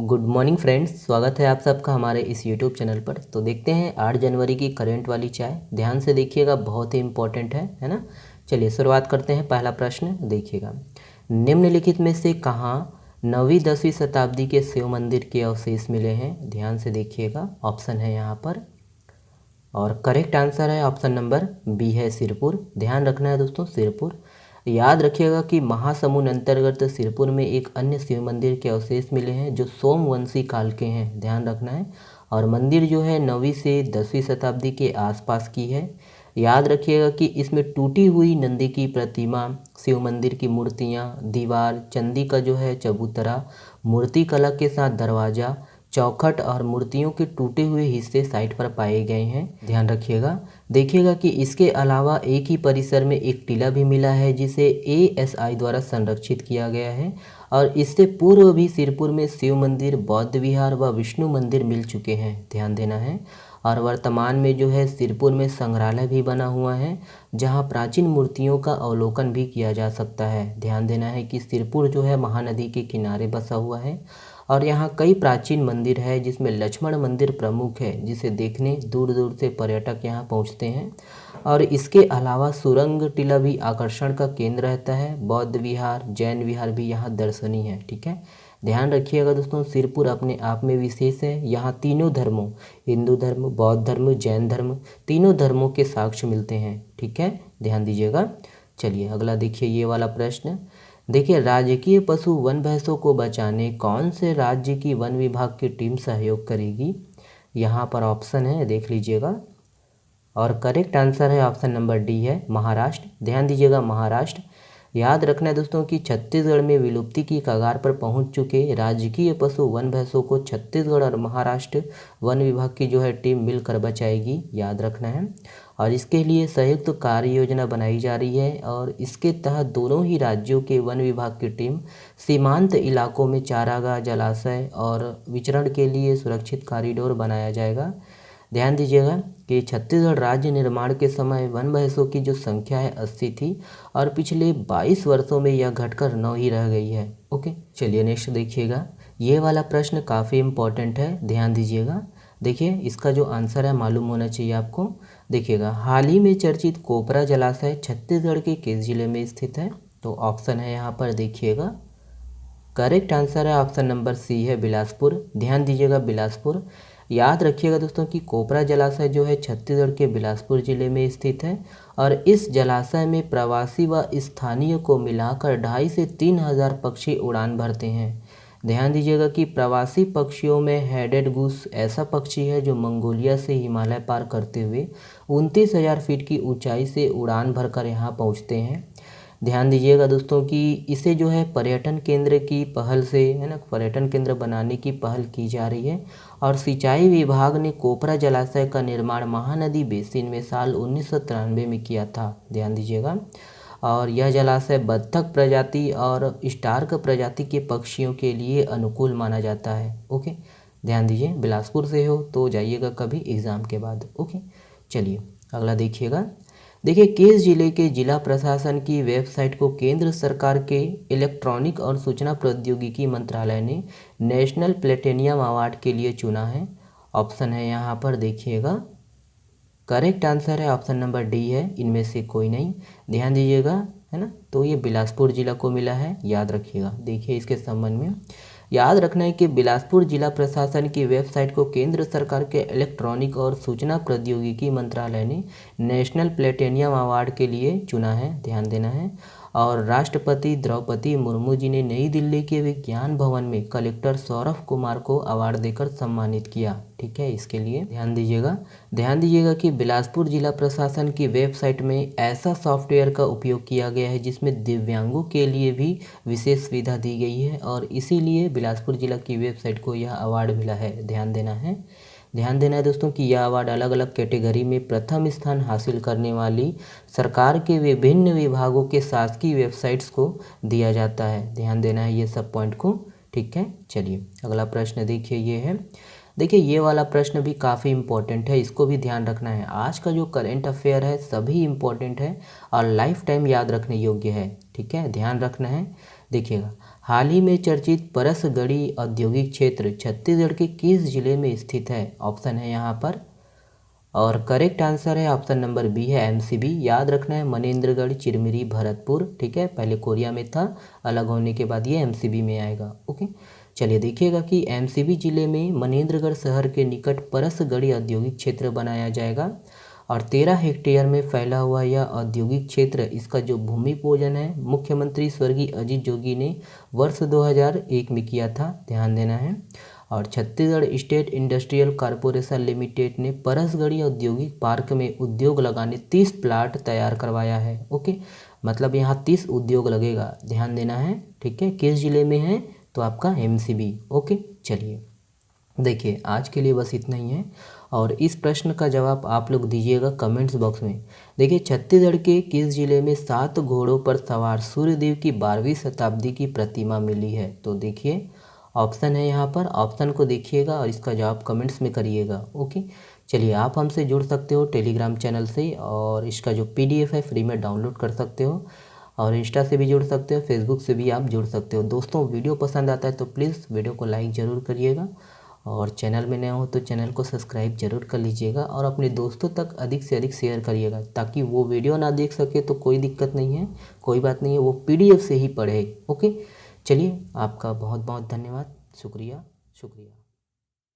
Good morning friends, स्वागत है आप सबका हमारे इस यूट्यूब चैनल पर। तो देखते हैं 8 जनवरी की करंट वाली चाय। ध्यान से देखिएगा, बहुत ही इंपॉर्टेंट है ना। चलिए शुरुआत करते हैं। पहला प्रश्न देखिएगा, निम्नलिखित में से कहाँ 9वीं 10वीं शताब्दी के शिव मंदिर के अवशेष मिले हैं? ध्यान से देखिएगा, ऑप्शन है यहाँ पर और करेक्ट आंसर है ऑप्शन नंबर बी है सिरपुर। ध्यान रखना है दोस्तों, सिरपुर। याद रखिएगा कि महासमुंद अंतर्गत सिरपुर में एक अन्य शिव मंदिर के अवशेष मिले हैं जो सोमवंशी काल के हैं। ध्यान रखना है। और मंदिर जो है 9वीं से 10वीं शताब्दी के आसपास की है। याद रखिएगा कि इसमें टूटी हुई नंदी की प्रतिमा, शिव मंदिर की मूर्तियाँ, दीवार, चंदी का जो है चबूतरा, मूर्ति कला के साथ दरवाज़ा, चौखट और मूर्तियों के टूटे हुए हिस्से साइट पर पाए गए हैं। ध्यान रखिएगा। देखिएगा कि इसके अलावा एक ही परिसर में एक टीला भी मिला है जिसे ASI द्वारा संरक्षित किया गया है। और इससे पूर्व भी सिरपुर में शिव मंदिर, बौद्ध विहार व विष्णु मंदिर मिल चुके हैं। ध्यान देना है। और वर्तमान में जो है सिरपुर में संग्रहालय भी बना हुआ है जहां प्राचीन मूर्तियों का अवलोकन भी किया जा सकता है। ध्यान देना है कि सिरपुर जो है महानदी के किनारे बसा हुआ है और यहाँ कई प्राचीन मंदिर है जिसमें लक्ष्मण मंदिर प्रमुख है जिसे देखने दूर दूर से पर्यटक यहाँ पहुँचते हैं। और इसके अलावा सुरंग टीला भी आकर्षण का केंद्र रहता है। बौद्ध विहार, जैन विहार भी यहाँ दर्शनीय है। ठीक है, ध्यान रखिएगा दोस्तों, सिरपुर अपने आप में विशेष है। यहाँ तीनों धर्मों, हिंदू धर्म, बौद्ध धर्म, जैन धर्म, तीनों धर्मों के साक्ष्य मिलते हैं। ठीक है, ध्यान दीजिएगा। चलिए अगला देखिए ये वाला प्रश्न। देखिए, राजकीय पशु वन भैंसों को बचाने कौन से राज्य की वन विभाग की टीम सहयोग करेगी? यहाँ पर ऑप्शन है, देख लीजिएगा। और करेक्ट आंसर है ऑप्शन नंबर डी है महाराष्ट्र। ध्यान दीजिएगा, महाराष्ट्र। याद रखना है दोस्तों कि छत्तीसगढ़ में विलुप्ति की कगार पर पहुंच चुके राजकीय पशु वन भैंसों को छत्तीसगढ़ और महाराष्ट्र वन विभाग की जो है टीम मिलकर बचाएगी। याद रखना है। और इसके लिए संयुक्त कार्य योजना बनाई जा रही है और इसके तहत दोनों ही राज्यों के वन विभाग की टीम सीमांत इलाकों में चारागाह, जलाशय और विचरण के लिए सुरक्षित कॉरिडोर बनाया जाएगा। ध्यान दीजिएगा कि छत्तीसगढ़ राज्य निर्माण के समय वन भैंसों की जो संख्या है 80 थी और पिछले 22 वर्षों में यह घटकर 9 ही रह गई है। ओके, चलिए नेक्स्ट देखिएगा। ये वाला प्रश्न काफ़ी इम्पोर्टेंट है, ध्यान दीजिएगा। देखिए, इसका जो आंसर है मालूम होना चाहिए आपको। देखिएगा, हाल ही में चर्चित कोपरा जलाशय छत्तीसगढ़ के किस जिले में स्थित है? तो ऑप्शन है यहाँ पर देखिएगा। करेक्ट आंसर है ऑप्शन नंबर सी है बिलासपुर। ध्यान दीजिएगा, बिलासपुर। याद रखिएगा दोस्तों कि कोपरा जलाशय जो है छत्तीसगढ़ के बिलासपुर जिले में स्थित है और इस जलाशय में प्रवासी व स्थानीय को मिलाकर 2,500 से 3,000 पक्षी उड़ान भरते हैं। ध्यान दीजिएगा कि प्रवासी पक्षियों में हेडेड गूस ऐसा पक्षी है जो मंगोलिया से हिमालय पार करते हुए 29,000 फीट की ऊंचाई से उड़ान भरकर यहाँ पहुँचते हैं। ध्यान दीजिएगा दोस्तों कि इसे जो है पर्यटन केंद्र की पहल से, है ना, पर्यटन केंद्र बनाने की पहल की जा रही है। और सिंचाई विभाग ने कोपरा जलाशय का निर्माण महानदी बेसिन में साल 1993 में किया था। ध्यान दीजिएगा। और यह जलाशय बत्तख प्रजाति और स्टार्क प्रजाति के पक्षियों के लिए अनुकूल माना जाता है। ओके, ध्यान दीजिए, बिलासपुर से हो तो जाइएगा कभी एग्ज़ाम के बाद। ओके, चलिए अगला देखिएगा। देखिए, किस जिले के जिला प्रशासन की वेबसाइट को केंद्र सरकार के इलेक्ट्रॉनिक और सूचना प्रौद्योगिकी मंत्रालय ने नेशनल प्लेटिनियम अवार्ड के लिए चुना है? ऑप्शन है यहाँ पर देखिएगा। करेक्ट आंसर है ऑप्शन नंबर डी है, इनमें से कोई नहीं। ध्यान दीजिएगा, है ना। तो ये बिलासपुर जिला को मिला है, याद रखिएगा। देखिए इसके संबंध में याद रखना है कि बिलासपुर जिला प्रशासन की वेबसाइट को केंद्र सरकार के इलेक्ट्रॉनिक और सूचना प्रौद्योगिकी मंत्रालय ने नेशनल प्लेटिनियम अवार्ड के लिए चुना है। ध्यान देना है। और राष्ट्रपति द्रौपदी मुर्मू जी ने नई दिल्ली के विज्ञान भवन में कलेक्टर सौरभ कुमार को अवार्ड देकर सम्मानित किया। ठीक है, इसके लिए ध्यान दीजिएगा। ध्यान दीजिएगा कि बिलासपुर जिला प्रशासन की वेबसाइट में ऐसा सॉफ्टवेयर का उपयोग किया गया है जिसमें दिव्यांगों के लिए भी विशेष सुविधा दी गई है और इसीलिए बिलासपुर जिला की वेबसाइट को यह अवार्ड मिला है। ध्यान देना है। ध्यान देना है दोस्तों कि यह अवार्ड अलग अलग कैटेगरी में प्रथम स्थान हासिल करने वाली सरकार के विभिन्न विभागों के शासकीय वेबसाइट्स को दिया जाता है। ध्यान देना है ये सब पॉइंट को। ठीक है, चलिए अगला प्रश्न देखिए, ये है। देखिए, ये वाला प्रश्न भी काफ़ी इम्पोर्टेंट है, इसको भी ध्यान रखना है। आज का जो करेंट अफेयर है सभी इम्पोर्टेंट है और लाइफ टाइम याद रखने योग्य है। ठीक है, ध्यान रखना है। देखिएगा, हाल ही में चर्चित परसगढ़ी औद्योगिक क्षेत्र छत्तीसगढ़ के किस जिले में स्थित है? ऑप्शन है यहाँ पर, और करेक्ट आंसर है ऑप्शन नंबर बी है एमसीबी। याद रखना है मनेन्द्रगढ़, चिरमिरी, भरतपुर, ठीक है, पहले कोरिया में था, अलग होने के बाद ये एमसीबी में आएगा। ओके, चलिए देखिएगा कि एमसीबी जिले में मनेन्द्रगढ़ शहर के निकट परसगढ़ी औद्योगिक क्षेत्र बनाया जाएगा और 13 हेक्टेयर में फैला हुआ यह औद्योगिक क्षेत्र, इसका जो भूमि पूजन है मुख्यमंत्री स्वर्गीय अजीत जोगी ने वर्ष 2001 में किया था, ध्यान देना है। और Chhattisgarh state industrial corporation limited ने परसगढ़ी औद्योगिक पार्क में उद्योग लगाने 30 प्लाट तैयार करवाया है। ओके, मतलब यहाँ 30 उद्योग लगेगा, ध्यान देना है, ठीक है। किस जिले में है? तो आपका एमसीबी। ओके, चलिए देखिए आज के लिए बस इतना ही है और इस प्रश्न का जवाब आप लोग दीजिएगा कमेंट्स बॉक्स में। देखिए, छत्तीसगढ़ के किस जिले में 7 घोड़ों पर सवार सूर्यदेव की 12वीं शताब्दी की प्रतिमा मिली है? तो देखिए ऑप्शन है यहाँ पर, ऑप्शन को देखिएगा और इसका जवाब कमेंट्स में करिएगा। ओके, चलिए आप हमसे जुड़ सकते हो टेलीग्राम चैनल से और इसका जो PDF है फ्री में डाउनलोड कर सकते हो और इंस्टा से भी जुड़ सकते हो, फेसबुक से भी आप जुड़ सकते हो। दोस्तों वीडियो पसंद आता है तो प्लीज़ वीडियो को लाइक ज़रूर करिएगा और चैनल में नए हो तो चैनल को सब्सक्राइब जरूर कर लीजिएगा और अपने दोस्तों तक अधिक से अधिक शेयर करिएगा ताकि वो वीडियो ना देख सके तो कोई दिक्कत नहीं है, कोई बात नहीं है, वो PDF से ही पढ़े। ओके, चलिए आपका बहुत बहुत धन्यवाद, शुक्रिया शुक्रिया।